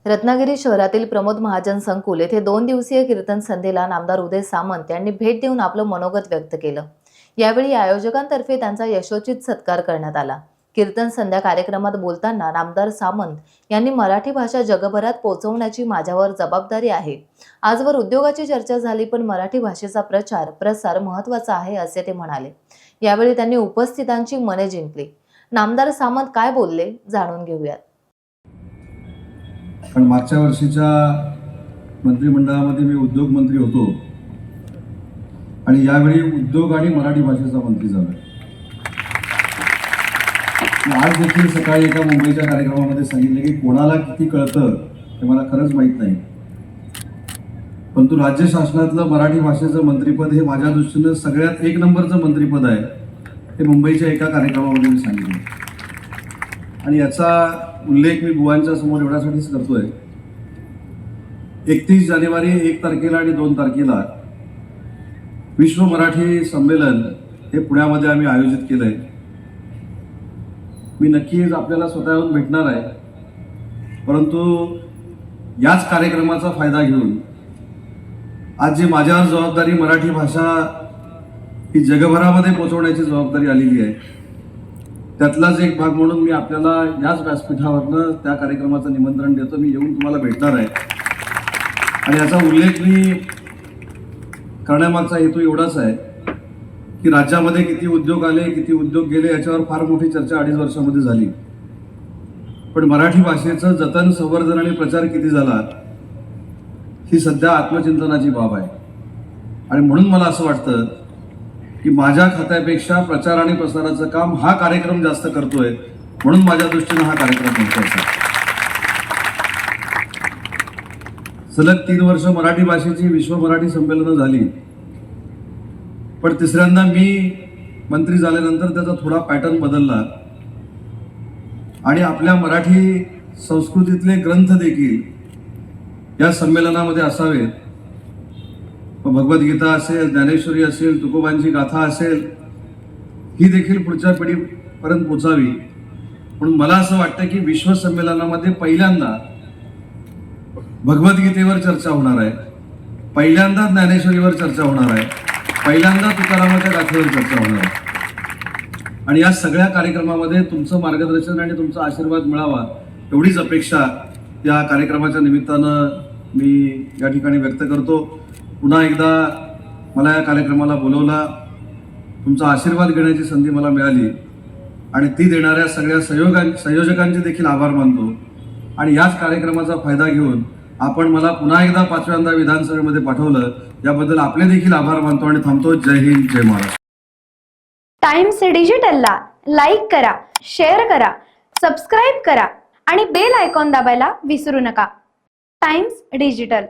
रत्नागिरी शहरातील प्रमोद महाजन संकुल येथे 2 दिवसीय कीर्तन संध्येला नामदार उदय सामंत यांनी भेट देऊन आपलं मनोगत व्यक्त केलं। यावेळी आयोजकांतर्फे त्यांचा यशोचित सत्कार करण्यात आला। कीर्तन संध्या कार्यक्रमात बोलताना नामदार सामंत यांनी मराठी भाषा जगभरात पोहोचवण्याची माझ्यावर जबाबदारी आहे। आजवर उद्योगाची चर्चा झाली, पण मराठी भाषेचा प्रचार प्रसार महत्त्वाचा आहे असे ते म्हणाले। यावेळी त्यांनी उपस्थितांची मने जिंकली। नामदार सामंत काय बोलले जाणून घेऊयात। पण मागच्या वर्षीच्या मंत्रिमंडळामध्ये मी उद्योग मंत्री होतो आणि यावेळी उद्योग आणि मराठी भाषेचा मंत्री झालो। आज देखील सकाळी एका मुंबईच्या कार्यक्रमामध्ये सांगितलं की कोणाला किती कळतं हे मला खरंच माहीत नाही, परंतु राज्य शासनातलं मराठी भाषेचं मंत्रिपद हे माझ्या दृष्टीनं सगळ्यात एक नंबरचं मंत्रिपद आहे, हे मुंबईच्या एका कार्यक्रमामध्ये मी सांगितलं। आणि याचा उल्लेख मी बुवांच्या समोर एवढ्यासाठीच करतोय, 31 जानेवारी 1 तारखेला आणि 2 तारखेला विश्व मराठी संमेलन हे पुण्यामध्ये आम्ही आयोजित केलंय। मी नक्कीच आपल्याला स्वतः येऊन भेटणार आहे, परंतु याच कार्यक्रमाचा फायदा घेऊन आज जी माझ्यावर जबाबदारी मराठी भाषा ही जगभरामध्ये पोहोचवण्याची जबाबदारी आलेली आहे, त्यातलाच एक भाग म्हणून मी आपल्याला याच व्यासपीठावरनं त्या कार्यक्रमाचं निमंत्रण देतो। मी येऊन तुम्हाला भेटणार आहे आणि याचा उल्लेख मी करण्यामागचा हेतू एवढाच आहे की राज्यामध्ये किती उद्योग आले, किती उद्योग गेले याच्यावर फार मोठी चर्चा 2.5 वर्षामध्ये झाली, पण मराठी भाषेचं जतन, संवर्धन आणि प्रचार किती झाला ही सध्या आत्मचिंतनाची बाब आहे। आणि म्हणून मला असं वाटतं की माझ्या खात्यापेक्षा प्रचार आणि प्रसाराचं काम हा कार्यक्रम जास्त करतोय, म्हणून माझ्या दृष्टीनं हा कार्यक्रम महत्त्वाचा आहे। सलग 3 वर्ष मराठी भाषेची विश्व मराठी संमेलनं झाली, पण तिसऱ्यांदा मी मंत्री झाल्यानंतर त्याचा थोडा पॅटर्न बदलला आणि आपल्या मराठी संस्कृतीतले ग्रंथ देखील या संमेलनामध्ये असावेत। भगवद्गीता असेल, ज्ञानेश्वरी असेल, तुकोबांची गाथा असेल, ही देखील पुढच्या पिढीपर्यंत पोचावी। म्हणून मला असं वाटतं की विश्व संमेलनामध्ये पहिल्यांदा भगवद्गीतेवर चर्चा होणार आहे, पहिल्यांदा ज्ञानेश्वरीवर चर्चा होणार आहे, पहिल्यांदा तुकारामाच्या गाथेवर चर्चा होणार आहे। आणि या सगळ्या कार्यक्रमामध्ये तुमचं मार्गदर्शन आणि तुमचा आशीर्वाद मिळावा एवढीच अपेक्षा या कार्यक्रमाच्या निमित्तानं मी या ठिकाणी व्यक्त करतो। पुन्हा एकदा मला या कार्यक्रमाला बोलवला, तुमचा आशीर्वाद घेण्याची संधी मला मिळाली आणि ती देणाऱ्या सगळ्या संयोजकांचे देखील आभार मानतो। आणि याच कार्यक्रमाचा फायदा घेऊन आपण मला पुन्हा एकदा 5व्यांदा विधानसभेमध्ये पाठवलं, याबद्दल आपले देखील आभार मानतो आणि थांबतो। जय हिंद, जय महाराष्ट्र। टाइम्स डिजिटलला लाईक करा, शेअर करा, सबस्क्राईब करा आणि बेल आयकॉन दाबायला विसरू नका। Times digital.